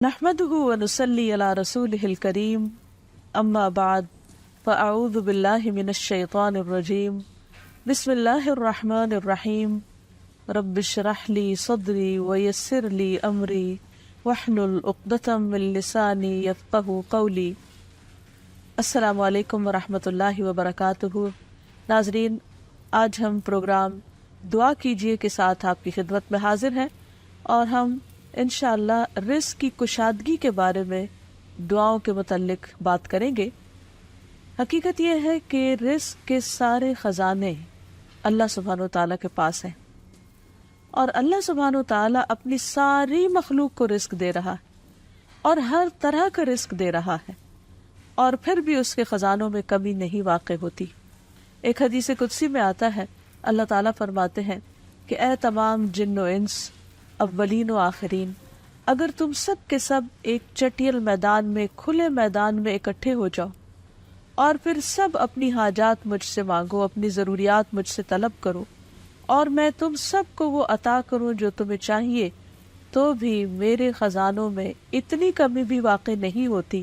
نحمده ونصلي على رسوله الكريم اما بعد فاعوذ بالله من الشيطان الرجيم بسم الله الرحمن الرحيم رب اشرح لي صدري ويسر لي امري واحلل عقدة من لساني يفقهوا قولي۔ السلام علیکم ورحمۃ اللہ وبرکاتہ۔ ناظرین، آج ہم پروگرام دعا کیجئے کے ساتھ آپ کی خدمت میں حاضر ہیں اور ہم انشاءاللہ رزق کی کشادگی کے بارے میں دعاؤں کے متعلق بات کریں گے۔ حقیقت یہ ہے کہ رزق کے سارے خزانے اللہ سبحانہ و تعالیٰ کے پاس ہیں، اور اللہ سبحانہ و تعالیٰ اپنی ساری مخلوق کو رزق دے رہا ہے اور ہر طرح کا رزق دے رہا ہے، اور پھر بھی اس کے خزانوں میں کمی نہیں واقع ہوتی۔ ایک حدیث قدسی میں آتا ہے، اللہ تعالیٰ فرماتے ہیں کہ اے تمام جن و انس، اولین و آخرین، اگر تم سب کے سب ایک چٹیل میدان میں، کھلے میدان میں اکٹھے ہو جاؤ اور پھر سب اپنی حاجات مجھ سے مانگو، اپنی ضروریات مجھ سے طلب کرو، اور میں تم سب کو وہ عطا کروں جو تمہیں چاہیے، تو بھی میرے خزانوں میں اتنی کمی بھی واقع نہیں ہوتی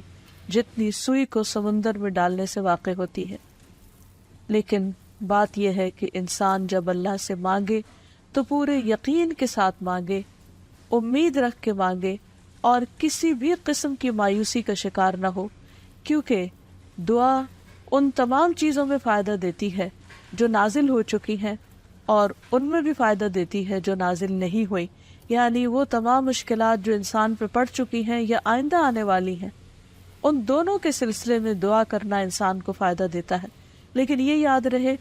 جتنی سوئی کو سمندر میں ڈالنے سے واقع ہوتی ہے۔ لیکن بات یہ ہے کہ انسان جب اللہ سے مانگے تو پورے یقین کے ساتھ مانگے، امید رکھ کے مانگے، اور کسی بھی قسم کی مایوسی کا شکار نہ ہو، کیونکہ دعا ان تمام چیزوں میں فائدہ دیتی ہے جو نازل ہو چکی ہیں، اور ان میں بھی فائدہ دیتی ہے جو نازل نہیں ہوئی، یعنی وہ تمام مشکلات جو انسان پہ پڑ چکی ہیں یا آئندہ آنے والی ہیں، ان دونوں کے سلسلے میں دعا کرنا انسان کو فائدہ دیتا ہے۔ لیکن یہ یاد رہے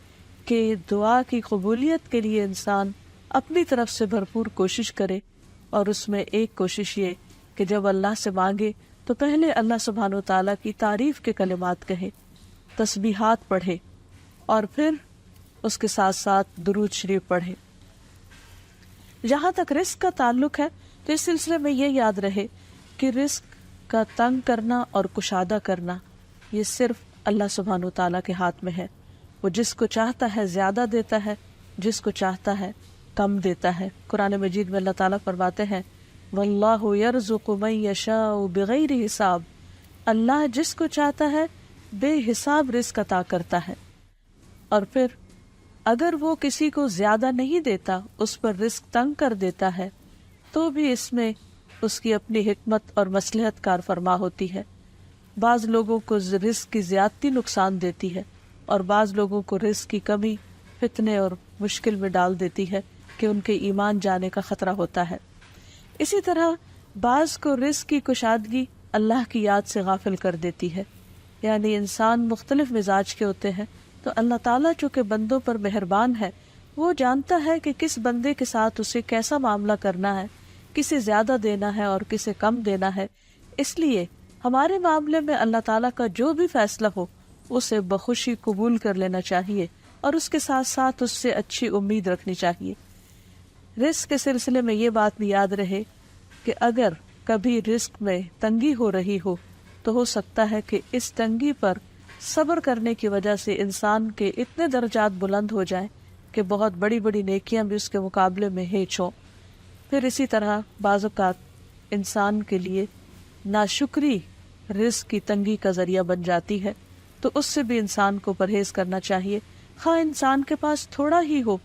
کہ دعا کی قبولیت کے لیے انسان اپنی طرف سے بھرپور کوشش کرے، اور اس میں ایک کوشش یہ کہ جب اللہ سے مانگے تو پہلے اللہ سبحانہ و تعالیٰ کی تعریف کے کلمات کہے، تسبیحات پڑھے، اور پھر اس کے ساتھ ساتھ درود شریف پڑھے۔ جہاں تک رزق کا تعلق ہے تو اس سلسلے میں یہ یاد رہے کہ رزق کا تنگ کرنا اور کشادہ کرنا یہ صرف اللہ سبحانہ و تعالیٰ کے ہاتھ میں ہے۔ وہ جس کو چاہتا ہے زیادہ دیتا ہے، جس کو چاہتا ہے کم دیتا ہے۔ قرآن مجید میں اللہ تعالیٰ فرماتے ہیں واللہ یرزق من یشاء بغیر حساب، اللہ جس کو چاہتا ہے بے حساب رزق عطا کرتا ہے، اور پھر اگر وہ کسی کو زیادہ نہیں دیتا، اس پر رزق تنگ کر دیتا ہے، تو بھی اس میں اس کی اپنی حکمت اور مصلحت کار فرما ہوتی ہے۔ بعض لوگوں کو رزق کی زیادتی نقصان دیتی ہے، اور بعض لوگوں کو رزق کی کمی فتنے اور مشکل میں ڈال دیتی ہے کہ ان کے ایمان جانے کا خطرہ ہوتا ہے۔ اسی طرح بعض کو رزق کی کشادگی اللہ کی یاد سے غافل کر دیتی ہے، یعنی انسان مختلف مزاج کے ہوتے ہیں، تو اللہ تعالیٰ چونکہ بندوں پر مہربان ہے، وہ جانتا ہے کہ کس بندے کے ساتھ اسے کیسا معاملہ کرنا ہے، کسے زیادہ دینا ہے اور کسے کم دینا ہے۔ اس لیے ہمارے معاملے میں اللہ تعالیٰ کا جو بھی فیصلہ ہو اسے بخوشی قبول کر لینا چاہیے، اور اس کے ساتھ ساتھ اس سے اچھی امید رکھنی چاہیے۔ رزق کے سلسلے میں یہ بات بھی یاد رہے کہ اگر کبھی رزق میں تنگی ہو رہی ہو تو ہو سکتا ہے کہ اس تنگی پر صبر کرنے کی وجہ سے انسان کے اتنے درجات بلند ہو جائیں کہ بہت بڑی بڑی نیکیاں بھی اس کے مقابلے میں ہیچ ہوں۔ پھر اسی طرح بعض اوقات انسان کے لیے ناشکری رزق کی تنگی کا ذریعہ بن جاتی ہے، تو اس سے بھی انسان کو پرہیز کرنا چاہیے۔ خواہ انسان کے پاس تھوڑا ہی ہو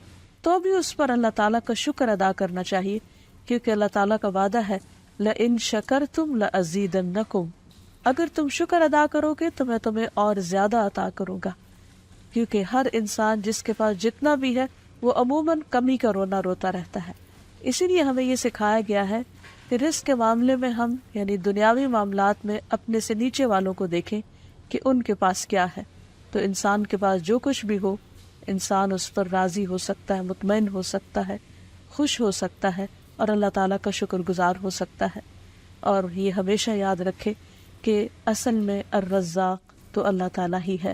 تو بھی اس پر اللہ تعالیٰ کا شکر ادا کرنا چاہیے، کیونکہ اللہ تعالیٰ کا وعدہ ہے لَإِن شَكَرْتُمْ لَأَزِيدَنَّكُمْ، اگر تم شکر ادا کرو گے تو میں تمہیں اور زیادہ عطا کروں گا۔ کیونکہ ہر انسان جس کے پاس جتنا بھی ہے وہ عموماً کمی کا رونا روتا رہتا ہے۔ اسی لیے ہمیں یہ سکھایا گیا ہے کہ رزق کے معاملے میں ہم یعنی دنیاوی معاملات میں اپنے سے نیچے والوں کو دیکھیں کہ ان کے پاس کیا ہے، تو انسان کے پاس جو کچھ بھی ہو انسان اس پر راضی ہو سکتا ہے، مطمئن ہو سکتا ہے، خوش ہو سکتا ہے، اور اللہ تعالیٰ کا شکر گزار ہو سکتا ہے۔ اور یہ ہمیشہ یاد رکھے کہ اصل میں الرزاق تو اللہ تعالیٰ ہی ہے۔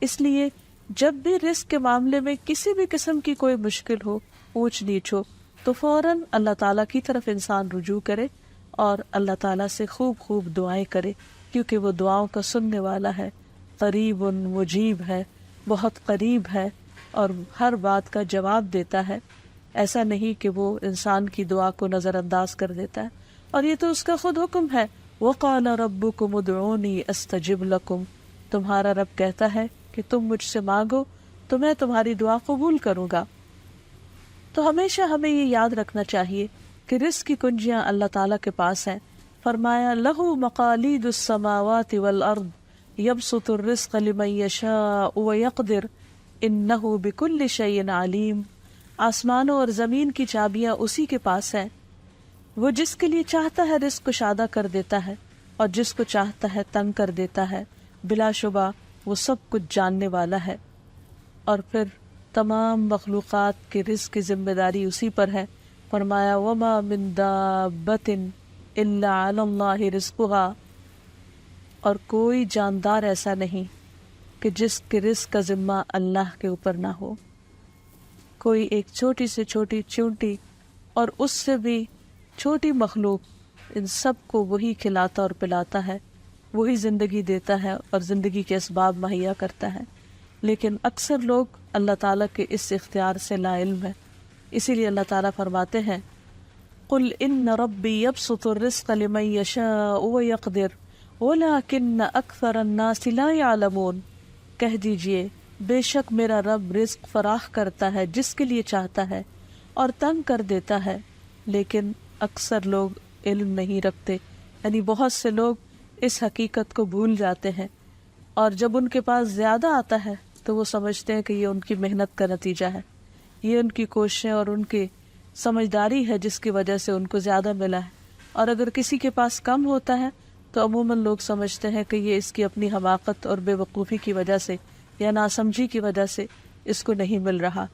اس لیے جب بھی رزق کے معاملے میں کسی بھی قسم کی کوئی مشکل ہو، اونچ نیچ ہو، تو فوراً اللہ تعالیٰ کی طرف انسان رجوع کرے اور اللہ تعالیٰ سے خوب خوب دعائیں کرے، کیونکہ وہ دعاؤں کا سننے والا ہے، قریب مجیب ہے، بہت قریب ہے، اور ہر بات کا جواب دیتا ہے۔ ایسا نہیں کہ وہ انسان کی دعا کو نظر انداز کر دیتا ہے، اور یہ تو اس کا خود حکم ہے، وَقَالَ رَبُّكُمُ ادْعُونِي أَسْتَجِبْ لَكُمْ، تمہارا رب کہتا ہے کہ تم مجھ سے مانگو تو میں تمہاری دعا قبول کروں گا۔ تو ہمیشہ ہمیں یہ یاد رکھنا چاہیے کہ رزق کی کنجیاں اللہ تعالیٰ کے پاس ہیں۔ فرمایا لَهُ مَقَالِيدُ السَّمَاوَاتِ وَالْأَرْضِ يَبْسُطُ الرِّزْقَ لِمَن يَشَاءُ وَيَقْدِرُ إِنَّهُ بِكُلِّ شَيْءٍ عَلِيمٌ، آسمانوں اور زمین کی چابیاں اسی کے پاس ہیں، وہ جس کے لیے چاہتا ہے رزق کشادہ کر دیتا ہے اور جس کو چاہتا ہے تنگ کر دیتا ہے، بلا شبہ وہ سب کچھ جاننے والا ہے۔ اور پھر تمام مخلوقات کے رزق کی ذمہ داری اسی پر ہے۔ فرمایا وَمَا مِن دَابَّةٍ إِلَّا عَلَى اللَّهِ رِزْقُهَا، اور کوئی جاندار ایسا نہیں کہ جس کے رزق کا ذمہ اللہ کے اوپر نہ ہو۔ کوئی ایک چھوٹی سے چھوٹی چونٹی اور اس سے بھی چھوٹی مخلوق، ان سب کو وہی کھلاتا اور پلاتا ہے، وہی زندگی دیتا ہے اور زندگی کے اسباب مہیا کرتا ہے، لیکن اکثر لوگ اللہ تعالیٰ کے اس اختیار سے لا علم ہے۔ اسی لیے اللہ تعالیٰ فرماتے ہیں قُلْ إِنَّ رَبِّي يَبْسُطُ الرِّزْقَ لِمَن يَشَاءُ وَيَقْدِرُ وَلَكِنَّ أَكْثَرَ النَّاسِ لَا يَعْلَمُونَ، کہہ دیجئے بے شک میرا رب رزق فراخ کرتا ہے جس کے لیے چاہتا ہے اور تنگ کر دیتا ہے، لیکن اکثر لوگ علم نہیں رکھتے، یعنی بہت سے لوگ اس حقیقت کو بھول جاتے ہیں، اور جب ان کے پاس زیادہ آتا ہے تو وہ سمجھتے ہیں کہ یہ ان کی محنت کا نتیجہ ہے، یہ ان کی کوششیں اور ان کی سمجھداری ہے جس کی وجہ سے ان کو زیادہ ملا ہے۔ اور اگر کسی کے پاس کم ہوتا ہے تو عموماً لوگ سمجھتے ہیں کہ یہ اس کی اپنی حماقت اور بے وقوفی کی وجہ سے یا ناسمجھی کی وجہ سے اس کو نہیں مل رہا،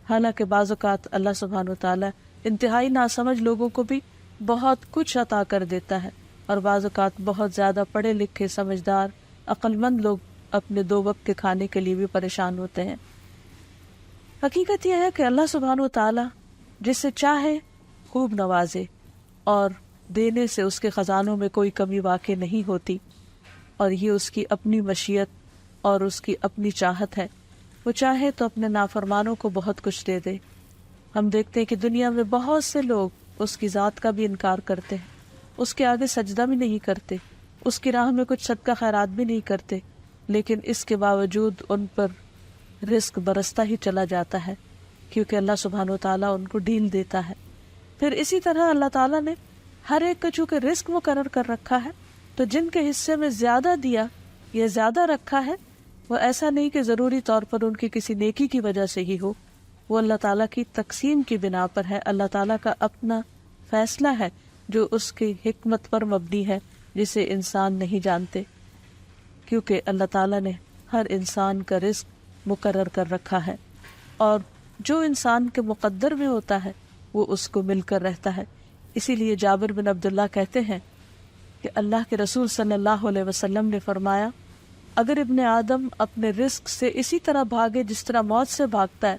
حالانکہ بعض اوقات اللہ سبحانہ وتعالی انتہائی ناسمجھ لوگوں کو بھی بہت کچھ عطا کر دیتا ہے، اور بعض اوقات بہت زیادہ پڑھے لکھے سمجھدار عقل مند لوگ اپنے 2 وقت کے کھانے کے لیے بھی پریشان ہوتے ہیں۔ حقیقت یہ ہے کہ اللہ سبحانہ وتعالی جسے چاہے خوب نوازے، اور دینے سے اس کے خزانوں میں کوئی کمی واقع نہیں ہوتی، اور یہ اس کی اپنی مشیت اور اس کی اپنی چاہت ہے۔ وہ چاہے تو اپنے نافرمانوں کو بہت کچھ دے دے۔ ہم دیکھتے ہیں کہ دنیا میں بہت سے لوگ اس کی ذات کا بھی انکار کرتے ہیں، اس کے آگے سجدہ بھی نہیں کرتے، اس کی راہ میں کچھ صدقہ خیرات بھی نہیں کرتے، لیکن اس کے باوجود ان پر رزق برستا ہی چلا جاتا ہے، کیونکہ اللہ سبحانہ وتعالیٰ ان کو ڈھیل دیتا ہے۔ پھر اسی طرح اللہ تعالیٰ نے ہر ایک کا چونکہ رزق مقرر کر رکھا ہے، تو جن کے حصے میں زیادہ دیا یا زیادہ رکھا ہے، وہ ایسا نہیں کہ ضروری طور پر ان کی کسی نیکی کی وجہ سے ہی ہو، وہ اللہ تعالیٰ کی تقسیم کی بنا پر ہے، اللہ تعالیٰ کا اپنا فیصلہ ہے جو اس کی حکمت پر مبنی ہے جسے انسان نہیں جانتے، کیونکہ اللہ تعالیٰ نے ہر انسان کا رزق مقرر کر رکھا ہے، اور جو انسان کے مقدر میں ہوتا ہے وہ اس کو مل کر رہتا ہے۔ اسی لیے جابر بن عبداللہ کہتے ہیں کہ اللہ کے رسول صلی اللہ علیہ وسلم نے فرمایا، اگر ابن آدم اپنے رزق سے اسی طرح بھاگے جس طرح موت سے بھاگتا ہے،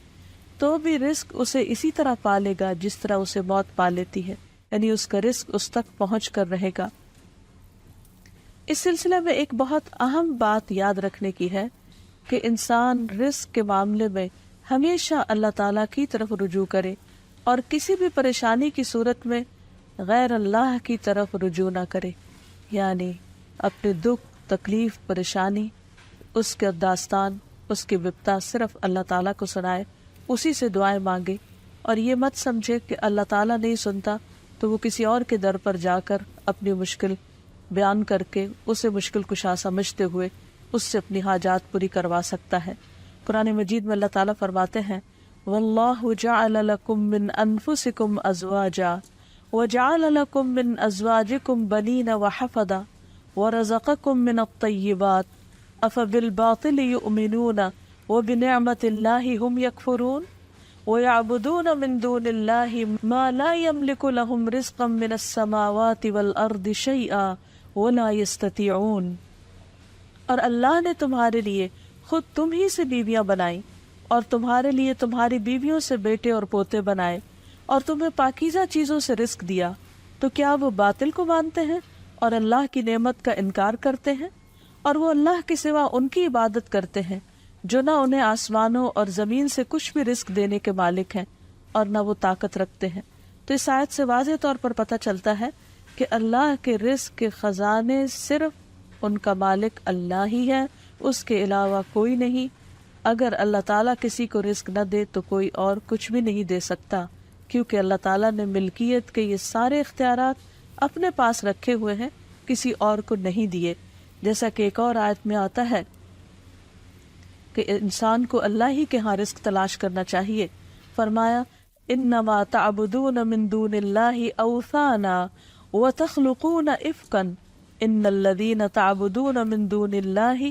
تو بھی رزق اسے اسی طرح پالے گا جس طرح اسے موت پا لیتی ہے، یعنی اس کا رزق اس تک پہنچ کر رہے گا۔ اس سلسلے میں ایک بہت اہم بات یاد رکھنے کی ہے کہ انسان رزق کے معاملے میں ہمیشہ اللہ تعالیٰ کی طرف رجوع کرے، اور کسی بھی پریشانی کی صورت میں غیر اللہ کی طرف رجوع نہ کرے، یعنی اپنے دکھ، تکلیف، پریشانی، اس کے داستان، اس کی وپتا صرف اللہ تعالیٰ کو سنائے، اسی سے دعائیں مانگے، اور یہ مت سمجھے کہ اللہ تعالیٰ نہیں سنتا تو وہ کسی اور کے در پر جا کر اپنی مشکل بیان کر کے اسے مشکل کشا سمجھتے ہوئے اس سے اپنی حاجات پوری کروا سکتا ہے۔ قرآن مجید میں اللہ تعالیٰ فرماتے ہیں وَاللَّهُ جَعَلَ لَكُم مِّنْ أَنفُسِكُمْ أَزْوَاجًا وَجَعَلَ لَكُم مِّنْ أَزْوَاجِكُمْ بَنِينَ وَحَفَدًا وَرَزَقَكُم مِّنَ الطَّيِّبَاتِ أَفَبِالْبَاطِلِ يُؤْمِنُونَ وَبِنِعْمَةِ اللَّهِ هُمْ يَكْفُرُونَ وَيَعْبُدُونَ مِن دُونِ اللَّهِ مَا لَا يَمْلِكُ لَهُمْ رِزْقًا مِّنَ السَّمَاوَاتِ وَالْأَرْضِ شَيْئًا وَلَا يَسْتَطِيعُونَ، اور اللہ نے تمہارے لیے خود تم ہی سے بیویاں بنائیں، اور تمہارے لیے تمہاری بیویوں سے بیٹے اور پوتے بنائے، اور تمہیں پاکیزہ چیزوں سے رزق دیا، تو کیا وہ باطل کو مانتے ہیں اور اللہ کی نعمت کا انکار کرتے ہیں؟ اور وہ اللہ کے سوا ان کی عبادت کرتے ہیں جو نہ انہیں آسمانوں اور زمین سے کچھ بھی رزق دینے کے مالک ہیں اور نہ وہ طاقت رکھتے ہیں۔ تو اس آیت سے واضح طور پر پتہ چلتا ہے کہ اللہ کے رزق کے خزانے صرف ان کا مالک اللہ ہی ہے، اس کے علاوہ کوئی نہیں۔ اگر اللہ تعالیٰ کسی کو رزق نہ دے تو کوئی اور کچھ بھی نہیں دے سکتا، کیونکہ اللہ تعالیٰ نے ملکیت کے یہ سارے اختیارات اپنے پاس رکھے ہوئے ہیں، کسی اور کو نہیں دیے۔ جیسا کہ ایک اور آیت میں آتا ہے کہ انسان کو اللہ ہی کے ہاں رزق تلاش کرنا چاہیے۔ فرمایا انما تعبدون من دون اللہ اوثانا وتخلقون افکا ان الذین تعبدون من دون اللہ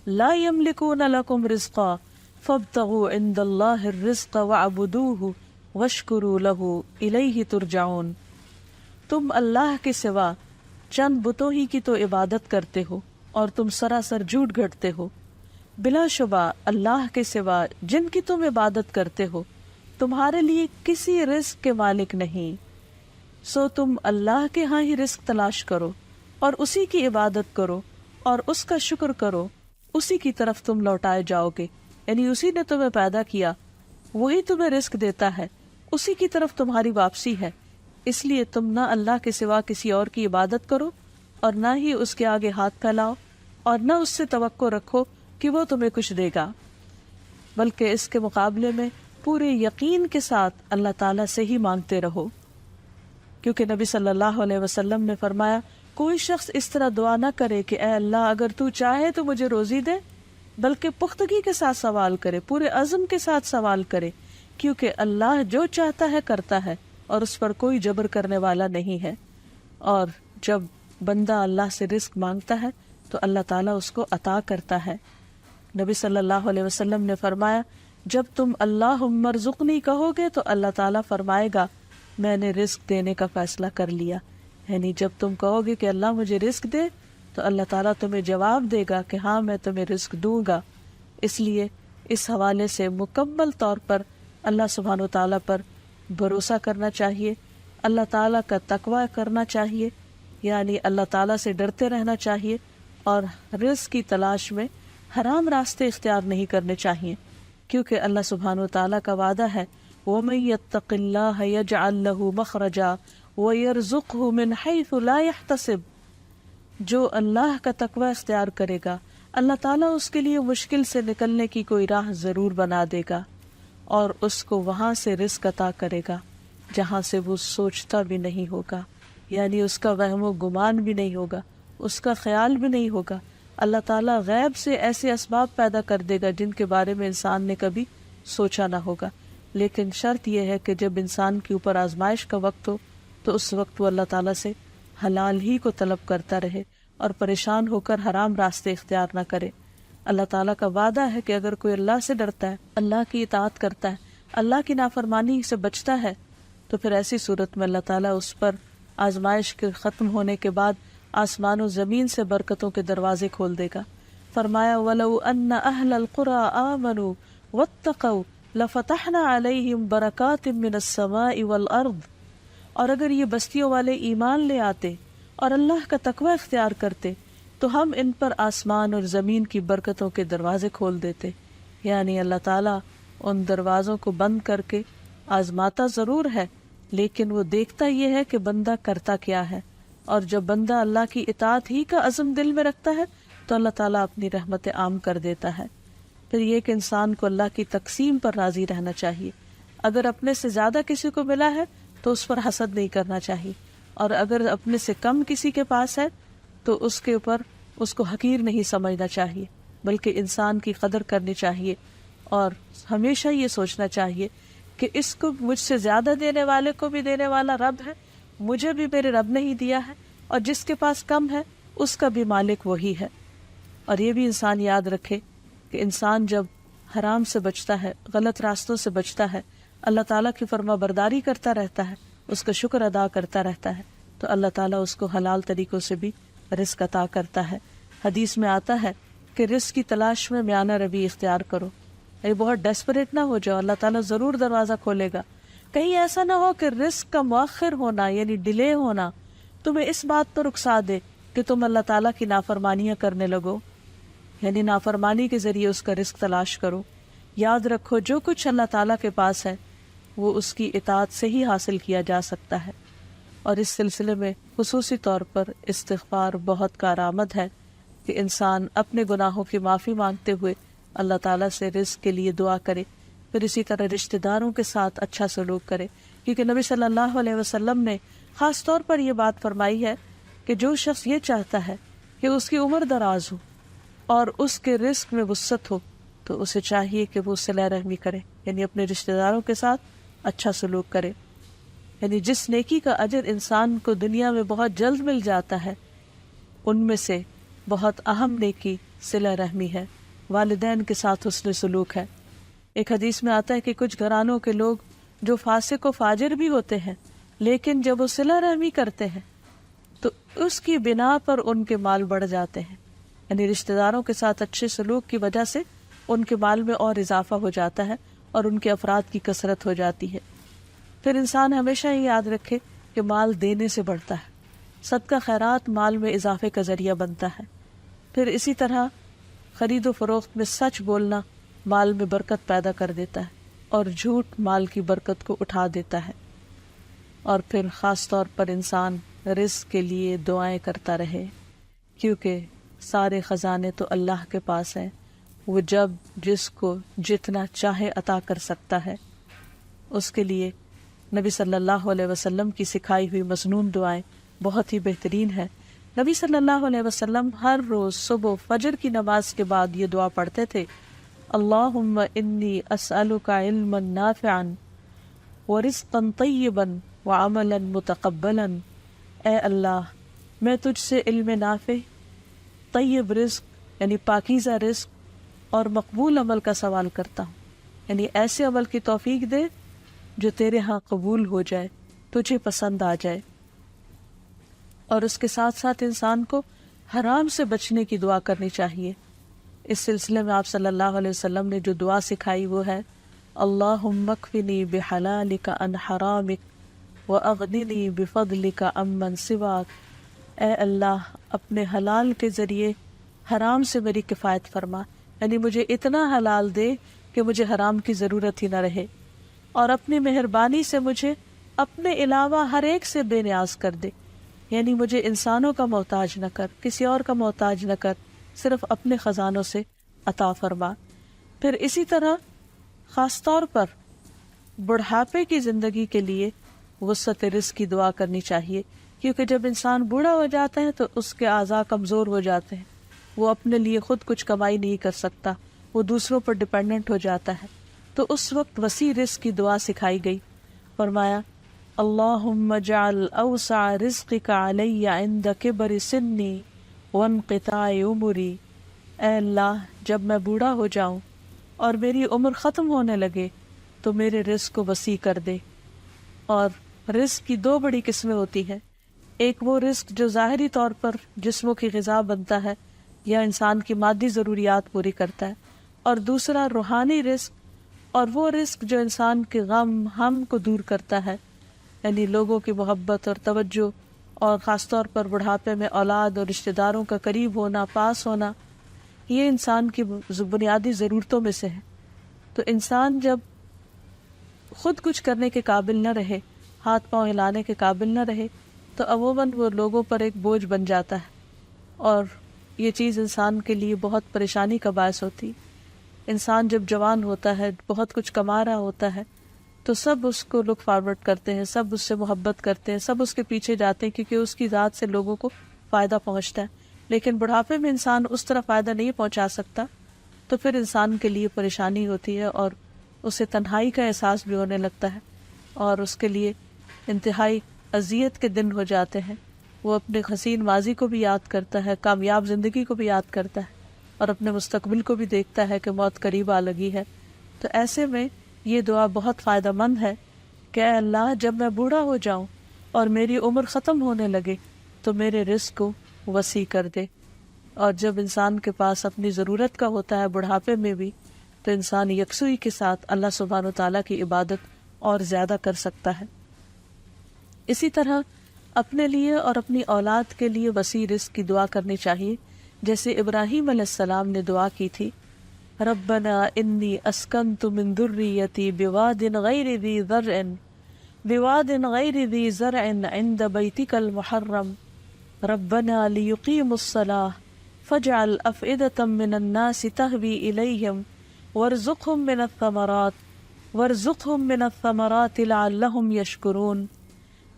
لا یملکون لکم رزقا فابتغوا عند اللہ الرزق واعبدوہ واشکروا لہ الیہ ترجعون۔ تم اللہ کے سوا چند بتوں ہی کی تو عبادت کرتے ہو اور تم سراسر جھوٹ گھڑتے ہو۔ بلا شبہ اللہ کے سوا جن کی تم عبادت کرتے ہو تمہارے لیے کسی رزق کے مالک نہیں، سو تم اللہ کے ہاں ہی رزق تلاش کرو اور اسی کی عبادت کرو اور اس کا شکر کرو، اسی کی طرف تم لوٹائے جاؤ گے۔ یعنی اسی نے تمہیں پیدا کیا، وہی تمہیں رزق دیتا ہے، اسی کی طرف تمہاری واپسی ہے۔ اس لیے تم نہ اللہ کے سوا کسی اور کی عبادت کرو اور نہ ہی اس کے آگے ہاتھ پھیلاؤ اور نہ اس سے توقع رکھو کہ وہ تمہیں کچھ دے گا، بلکہ اس کے مقابلے میں پورے یقین کے ساتھ اللہ تعالیٰ سے ہی مانگتے رہو، کیونکہ نبی صلی اللہ علیہ وسلم نے فرمایا کوئی شخص اس طرح دعا نہ کرے کہ اے اللہ اگر تو چاہے تو مجھے روزی دے، بلکہ پختگی کے ساتھ سوال کرے، پورے عزم کے ساتھ سوال کرے، کیونکہ اللہ جو چاہتا ہے کرتا ہے اور اس پر کوئی جبر کرنے والا نہیں ہے۔ اور جب بندہ اللہ سے رزق مانگتا ہے تو اللہ تعالیٰ اس کو عطا کرتا ہے۔ نبی صلی اللہ علیہ وسلم نے فرمایا جب تم اللہم ارزقنی کہو گے تو اللہ تعالیٰ فرمائے گا میں نے رزق دینے کا فیصلہ کر لیا۔ یعنی جب تم کہو گے کہ اللہ مجھے رزق دے تو اللہ تعالیٰ تمہیں جواب دے گا کہ ہاں میں تمہیں رزق دوں گا۔ اس لیے اس حوالے سے مکمل طور پر اللہ سبحانہ و تعالیٰ پر بھروسہ کرنا چاہیے، اللہ تعالیٰ کا تقوی کرنا چاہیے، یعنی اللہ تعالیٰ سے ڈرتے رہنا چاہیے اور رزق کی تلاش میں حرام راستے اختیار نہیں کرنے چاہیے، کیونکہ اللہ سبحانہ و تعالیٰ کا وعدہ ہے وَمَن يَتَّقِ اللَّهَ يَجْعَل لَّهُ مَخْرَجًا وَيَرْزُقْهُ مِنْ حَيْثُ لَا يَحْتَسِبُ۔ جو اللہ کا تقوی اختیار کرے گا اللہ تعالیٰ اس کے لیے مشکل سے نکلنے کی کوئی راہ ضرور بنا دے گا اور اس کو وہاں سے رزق عطا کرے گا جہاں سے وہ سوچتا بھی نہیں ہوگا، یعنی اس کا وہم و گمان بھی نہیں ہوگا، اس کا خیال بھی نہیں ہوگا۔ اللہ تعالیٰ غیب سے ایسے اسباب پیدا کر دے گا جن کے بارے میں انسان نے کبھی سوچا نہ ہوگا، لیکن شرط یہ ہے کہ جب انسان کے اوپر آزمائش کا وقت ہو تو اس وقت وہ اللہ تعالیٰ سے حلال ہی کو طلب کرتا رہے اور پریشان ہو کر حرام راستے اختیار نہ کرے۔ اللہ تعالیٰ کا وعدہ ہے کہ اگر کوئی اللہ سے ڈرتا ہے، اللہ کی اطاعت کرتا ہے، اللہ کی نافرمانی سے بچتا ہے تو پھر ایسی صورت میں اللہ تعالیٰ اس پر آزمائش کے ختم ہونے کے بعد آسمان و زمین سے برکتوں کے دروازے کھول دے گا۔ فرمایا وَلَوْ أَنَّ أَهْلَ الْقُرَىٰ آمَنُوا وَاتَّقَوْا لَفَتَحْنَا عَلَيْهِمْ بَرَكَاتٍ مِّنَ السَّمَاءِ وَالْأَرْضِ۔ اور اگر یہ بستیوں والے ایمان لے آتے اور اللہ کا تقوی اختیار کرتے تو ہم ان پر آسمان اور زمین کی برکتوں کے دروازے کھول دیتے۔ یعنی اللہ تعالیٰ ان دروازوں کو بند کر کے آزماتا ضرور ہے، لیکن وہ دیکھتا یہ ہے کہ بندہ کرتا کیا ہے، اور جب بندہ اللہ کی اطاعت ہی کا عزم دل میں رکھتا ہے تو اللہ تعالیٰ اپنی رحمت عام کر دیتا ہے۔ پھر یہ کہ انسان کو اللہ کی تقسیم پر راضی رہنا چاہیے۔ اگر اپنے سے زیادہ کسی کو ملا ہے تو اس پر حسد نہیں کرنا چاہیے، اور اگر اپنے سے کم کسی کے پاس ہے تو اس کے اوپر اس کو حقیر نہیں سمجھنا چاہیے، بلکہ انسان کی قدر کرنی چاہیے اور ہمیشہ یہ سوچنا چاہیے کہ اس کو مجھ سے زیادہ دینے والے کو بھی دینے والا رب ہے، مجھے بھی میرے رب نے ہی دیا ہے، اور جس کے پاس کم ہے اس کا بھی مالک وہی ہے۔ اور یہ بھی انسان یاد رکھے کہ انسان جب حرام سے بچتا ہے، غلط راستوں سے بچتا ہے، اللہ تعالیٰ کی فرما برداری کرتا رہتا ہے، اس کا شکر ادا کرتا رہتا ہے، تو اللہ تعالیٰ اس کو حلال طریقوں سے بھی رزق عطا کرتا ہے۔ حدیث میں آتا ہے کہ رزق کی تلاش میں میانہ روی اختیار کرو، یہ بہت ڈیسپریٹ نہ ہو جاؤ، اللہ تعالیٰ ضرور دروازہ کھولے گا۔ کہیں ایسا نہ ہو کہ رزق کا مؤخر ہونا یعنی ڈیلے ہونا تمہیں اس بات پر اکسا دے کہ تم اللہ تعالیٰ کی نافرمانیاں کرنے لگو، یعنی نافرمانی کے ذریعے اس کا رزق تلاش کرو۔ یاد رکھو جو کچھ اللہ تعالیٰ کے پاس ہے وہ اس کی اطاعت سے ہی حاصل کیا جا سکتا ہے، اور اس سلسلے میں خصوصی طور پر استغفار بہت کارآمد ہے کہ انسان اپنے گناہوں کی معافی مانگتے ہوئے اللہ تعالیٰ سے رزق کے لیے دعا کرے، پھر اسی طرح رشتہ داروں کے ساتھ اچھا سلوک کرے، کیونکہ نبی صلی اللہ علیہ وسلم نے خاص طور پر یہ بات فرمائی ہے کہ جو شخص یہ چاہتا ہے کہ اس کی عمر دراز ہو اور اس کے رزق میں وسعت ہو تو اسے چاہیے کہ وہ صلہ رحمی کرے، یعنی اپنے رشتہ داروں کے ساتھ اچھا سلوک کرے۔ یعنی جس نیکی کا اجر انسان کو دنیا میں بہت جلد مل جاتا ہے، ان میں سے بہت اہم نیکی صلہ رحمی ہے، والدین کے ساتھ حسن سلوک ہے۔ ایک حدیث میں آتا ہے کہ کچھ گھرانوں کے لوگ جو فاسق و فاجر بھی ہوتے ہیں، لیکن جب وہ صلہ رحمی کرتے ہیں تو اس کی بنا پر ان کے مال بڑھ جاتے ہیں، یعنی رشتہ داروں کے ساتھ اچھے سلوک کی وجہ سے ان کے مال میں اور اضافہ ہو جاتا ہے اور ان کے افراد کی کثرت ہو جاتی ہے۔ پھر انسان ہمیشہ یہ یاد رکھے کہ مال دینے سے بڑھتا ہے، صدقہ خیرات مال میں اضافے کا ذریعہ بنتا ہے۔ پھر اسی طرح خرید و فروخت میں سچ بولنا مال میں برکت پیدا کر دیتا ہے اور جھوٹ مال کی برکت کو اٹھا دیتا ہے۔ اور پھر خاص طور پر انسان رزق کے لیے دعائیں کرتا رہے، کیونکہ سارے خزانے تو اللہ کے پاس ہیں، وہ جب جس کو جتنا چاہے عطا کر سکتا ہے۔ اس کے لیے نبی صلی اللہ علیہ وسلم کی سکھائی ہوئی مسنون دعائیں بہت ہی بہترین ہیں۔ نبی صلی اللہ علیہ وسلم ہر روز صبح فجر کی نماز کے بعد یہ دعا پڑھتے تھے، اللہم انی اسألک علما نافعا ورزقا طیبا وعملا متقبلا۔ اے اللہ، میں تجھ سے علم نافع، طیب رزق یعنی پاکیزہ رزق اور مقبول عمل کا سوال کرتا ہوں، یعنی ایسے عمل کی توفیق دے جو تیرے ہاں قبول ہو جائے، تجھے پسند آ جائے۔ اور اس کے ساتھ ساتھ انسان کو حرام سے بچنے کی دعا کرنی چاہیے۔ اس سلسلے میں آپ صلی اللہ علیہ وسلم نے جو دعا سکھائی وہ ہے، اللہم اکفنی بحلالک عن حرامک واغننی بفضلک عمن سواک۔ اے اللہ، اپنے حلال کے ذریعے حرام سے میری کفایت فرما، یعنی مجھے اتنا حلال دے کہ مجھے حرام کی ضرورت ہی نہ رہے، اور اپنی مہربانی سے مجھے اپنے علاوہ ہر ایک سے بے نیاز کر دے، یعنی مجھے انسانوں کا محتاج نہ کر، کسی اور کا محتاج نہ کر، صرف اپنے خزانوں سے عطا فرما۔ پھر اسی طرح خاص طور پر بڑھاپے کی زندگی کے لیے وسعت رزق کی دعا کرنی چاہیے، کیونکہ جب انسان بوڑھا ہو جاتا ہے تو اس کے اعضاء کمزور ہو جاتے ہیں، وہ اپنے لیے خود کچھ کمائی نہیں کر سکتا، وہ دوسروں پر ڈپینڈنٹ ہو جاتا ہے، تو اس وقت وسیع رزق کی دعا سکھائی گئی۔ فرمایا، اللہم اجعل اوسع رزقک علی عند کبر سنی وانقطاع عمری۔ اے اللہ، جب میں بوڑھا ہو جاؤں اور میری عمر ختم ہونے لگے تو میرے رزق کو وسیع کر دے۔ اور رزق کی دو بڑی قسمیں ہوتی ہیں، ایک وہ رزق جو ظاہری طور پر جسموں کی غذا بنتا ہے یا انسان کی مادی ضروریات پوری کرتا ہے، اور دوسرا روحانی رزق، اور وہ رزق جو انسان کے غم ہم کو دور کرتا ہے، یعنی لوگوں کی محبت اور توجہ، اور خاص طور پر بڑھاپے میں اولاد اور رشتہ داروں کا قریب ہونا، پاس ہونا، یہ انسان کی بنیادی ضرورتوں میں سے ہے۔ تو انسان جب خود کچھ کرنے کے قابل نہ رہے، ہاتھ پاؤں ہلانے کے قابل نہ رہے، تو عموماً وہ لوگوں پر ایک بوجھ بن جاتا ہے، اور یہ چیز انسان کے لیے بہت پریشانی کا باعث ہوتی۔ انسان جب جوان ہوتا ہے، بہت کچھ کما رہا ہوتا ہے، تو سب اس کو لک فارورڈ کرتے ہیں، سب اس سے محبت کرتے ہیں، سب اس کے پیچھے جاتے ہیں، کیونکہ اس کی ذات سے لوگوں کو فائدہ پہنچتا ہے۔ لیکن بڑھاپے میں انسان اس طرح فائدہ نہیں پہنچا سکتا، تو پھر انسان کے لیے پریشانی ہوتی ہے، اور اسے تنہائی کا احساس بھی ہونے لگتا ہے، اور اس کے لیے انتہائی اذیت کے دن ہو جاتے ہیں۔ وہ اپنے حسین ماضی کو بھی یاد کرتا ہے، کامیاب زندگی کو بھی یاد کرتا ہے، اور اپنے مستقبل کو بھی دیکھتا ہے کہ موت قریب آ لگی ہے۔ تو ایسے میں یہ دعا بہت فائدہ مند ہے کہ اے اللہ، جب میں بوڑھا ہو جاؤں اور میری عمر ختم ہونے لگے تو میرے رزق کو وسیع کر دے۔ اور جب انسان کے پاس اپنی ضرورت کا ہوتا ہے بڑھاپے میں بھی، تو انسان یکسوئی کے ساتھ اللہ سبحانہ وتعالیٰ کی عبادت اور زیادہ کر سکتا ہے۔ اسی طرح اپنے لیے اور اپنی اولاد کے لیے وسیع رزق کی دعا کرنی چاہیے، جیسے ابراہیم علیہ السلام نے دعا کی تھی، ربنا انی اسکنت من ذریتی بواد غیر ذی زرع بواد غیر ذی زرع عند بیتک المحرم ربنا لیقیموا الصلاة فاجعل افئدة من الناس تهوی الیہم وارزقهم من الثمرات لعلهم یشکرون۔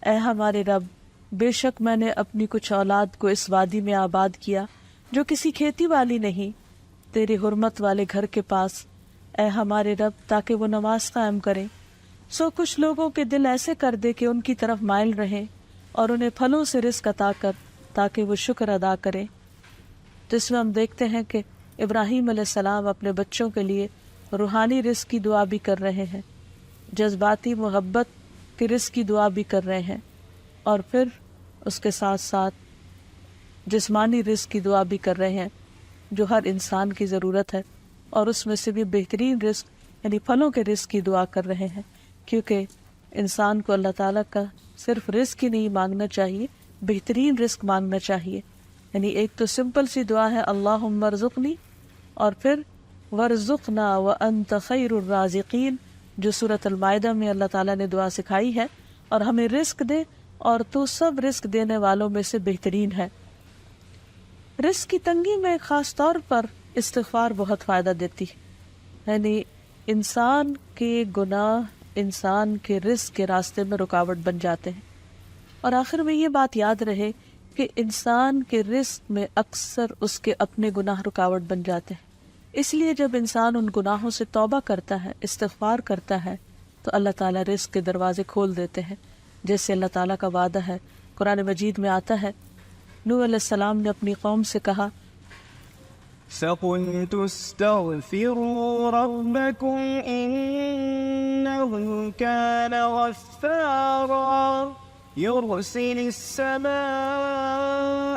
اے ہمارے رب، بے شک میں نے اپنی کچھ اولاد کو اس وادی میں آباد کیا جو کسی کھیتی والی نہیں، تیری حرمت والے گھر کے پاس، اے ہمارے رب، تاکہ وہ نماز قائم کریں۔ سو کچھ لوگوں کے دل ایسے کر دے کہ ان کی طرف مائل رہیں، اور انہیں پھلوں سے رزق عطا کر تاکہ وہ شکر ادا کریں۔ تو اس میں ہم دیکھتے ہیں کہ ابراہیم علیہ السلام اپنے بچوں کے لیے روحانی رزق کی دعا بھی کر رہے ہیں، جذباتی محبت کے رزق کی دعا بھی کر رہے ہیں، اور پھر اس کے ساتھ ساتھ جسمانی رزق کی دعا بھی کر رہے ہیں جو ہر انسان کی ضرورت ہے، اور اس میں سے بھی بہترین رزق یعنی پھلوں کے رزق کی دعا کر رہے ہیں، کیونکہ انسان کو اللہ تعالیٰ کا صرف رزق ہی نہیں مانگنا چاہیے، بہترین رزق مانگنا چاہیے۔ یعنی ایک تو سمپل سی دعا ہے اللہم ارزقنی، اور پھر ورزقنا وانت خیر الرازقین، جو سورۃ المائدہ میں اللہ تعالیٰ نے دعا سکھائی ہے، اور ہمیں رزق دے اور تو سب رزق دینے والوں میں سے بہترین ہے۔ رزق کی تنگی میں خاص طور پر استغفار بہت فائدہ دیتی ہے، یعنی انسان کے گناہ انسان کے رزق کے راستے میں رکاوٹ بن جاتے ہیں۔ اور آخر میں یہ بات یاد رہے کہ انسان کے رزق میں اکثر اس کے اپنے گناہ رکاوٹ بن جاتے ہیں، اس لیے جب انسان ان گناہوں سے توبہ کرتا ہے، استغفار کرتا ہے، تو اللہ تعالیٰ رزق کے دروازے کھول دیتے ہیں، جیسے اللہ تعالیٰ کا وعدہ ہے۔ قرآن مجید میں آتا ہے، نوح علیہ السلام نے اپنی قوم سے کہا فَقُلْتُ اسْتَغْفِرُوا رَبَّكُمْ إِنَّهُ كَانَ غَفَّارًا يُرْسِلِ السَّمَاءَ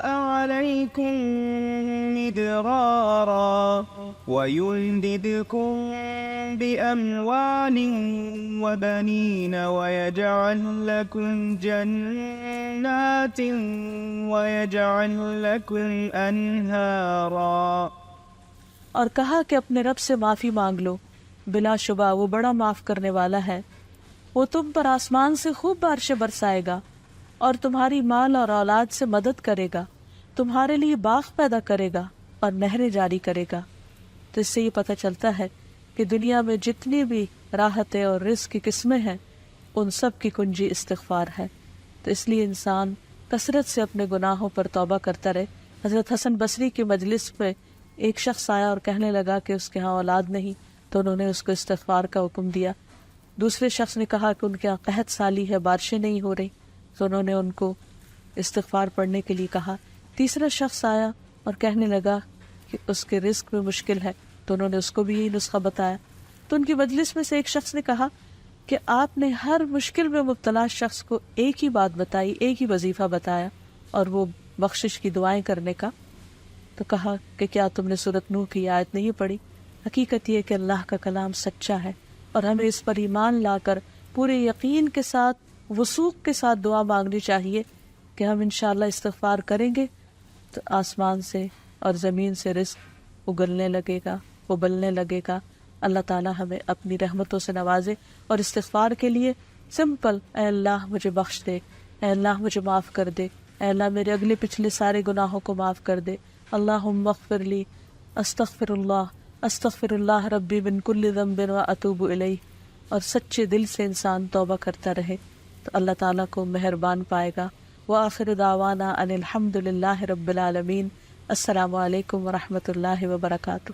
عَلَيْكُمْ مِدْرَارًا وَيُمْدِدْكُمْ بِأَمْوَالٍ وَبَنِينَ وَيَجْعَلْ لَكُمْ جَنَّاتٍ وَيَجْعَلْ لَكُمْ أَنْهَارًا۔ اور کہا کہ اپنے رب سے معافی مانگ لو، بلا شبہ وہ بڑا معاف کرنے والا ہے، وہ تم پر آسمان سے خوب بارشیں برسائے گا، اور تمہاری مال اور اولاد سے مدد کرے گا، تمہارے لیے باغ پیدا کرے گا اور نہریں جاری کرے گا۔ تو اس سے یہ پتہ چلتا ہے کہ دنیا میں جتنی بھی راحتیں اور رزق کی قسمیں ہیں، ان سب کی کنجی استغفار ہے۔ تو اس لیے انسان کثرت سے اپنے گناہوں پر توبہ کرتا رہے۔ حضرت حسن بصری کی مجلس پہ ایک شخص آیا اور کہنے لگا کہ اس کے ہاں اولاد نہیں، تو انہوں نے اس کو استغفار کا حکم دیا۔ دوسرے شخص نے کہا کہ ان کے ہاں قحط سالی ہے، بارشیں نہیں ہو رہی، تو انہوں نے ان کو استغفار پڑھنے کے لیے کہا۔ تیسرا شخص آیا اور کہنے لگا کہ اس کے رزق میں مشکل ہے، تو انہوں نے اس کو بھی یہی نسخہ بتایا۔ تو ان کی مجلس میں سے ایک شخص نے کہا کہ آپ نے ہر مشکل میں مبتلا شخص کو ایک ہی بات بتائی، ایک ہی وظیفہ بتایا، اور وہ بخشش کی دعائیں کرنے کا۔ تو کہا کہ کیا تم نے سورۃ نوح کی آیت نہیں پڑھی؟ حقیقت یہ کہ اللہ کا کلام سچا ہے، اور ہمیں اس پر ایمان لا کر پورے یقین کے ساتھ، وثوق کے ساتھ دعا مانگنی چاہیے کہ ہم انشاءاللہ استغفار کریں گے تو آسمان سے اور زمین سے رزق اگلنے لگے گا، ابلنے لگے گا۔ اللہ تعالیٰ ہمیں اپنی رحمتوں سے نوازے، اور استغفار کے لیے سمپل، اے اللہ مجھے بخش دے، اے اللہ مجھے معاف کر دے، اے اللہ میرے اگلے پچھلے سارے گناہوں کو معاف کر دے، اللہم اغفر لی، استغفر اللہ ربی من کل ذنب و اتوب الیہ۔ اور سچے دل سے انسان توبہ کرتا رہے تو اللہ تعالیٰ کو مہربان پائے گا۔ وآخر دعوانا ان الحمد للہ رب العالمین۔ السلام علیکم ورحمۃ اللہ وبرکاتہ۔